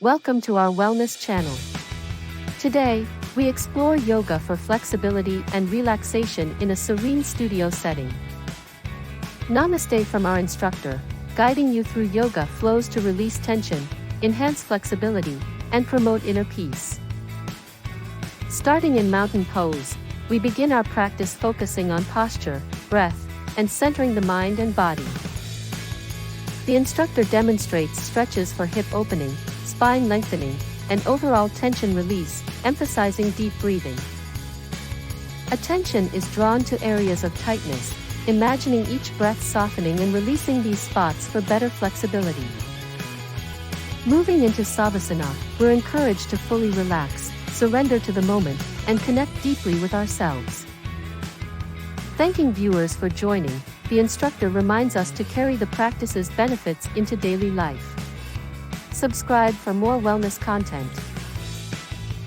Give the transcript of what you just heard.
Welcome to our wellness channel. Today, we explore yoga for flexibility and relaxation in a serene studio setting. Namaste from our instructor, guiding you through yoga flows to release tension, enhance flexibility, and promote inner peace. Starting in mountain pose, we begin our practice focusing on posture, breath, and centering the mind and body. The instructor demonstrates stretches for hip opening, spine lengthening, and overall tension release, emphasizing deep breathing. Attention is drawn to areas of tightness, imagining each breath softening and releasing these spots for better flexibility. Moving into Savasana, we're encouraged to fully relax, surrender to the moment, and connect deeply with ourselves. Thanking viewers for joining, the instructor reminds us to carry the practice's benefits into daily life. Subscribe for more wellness content.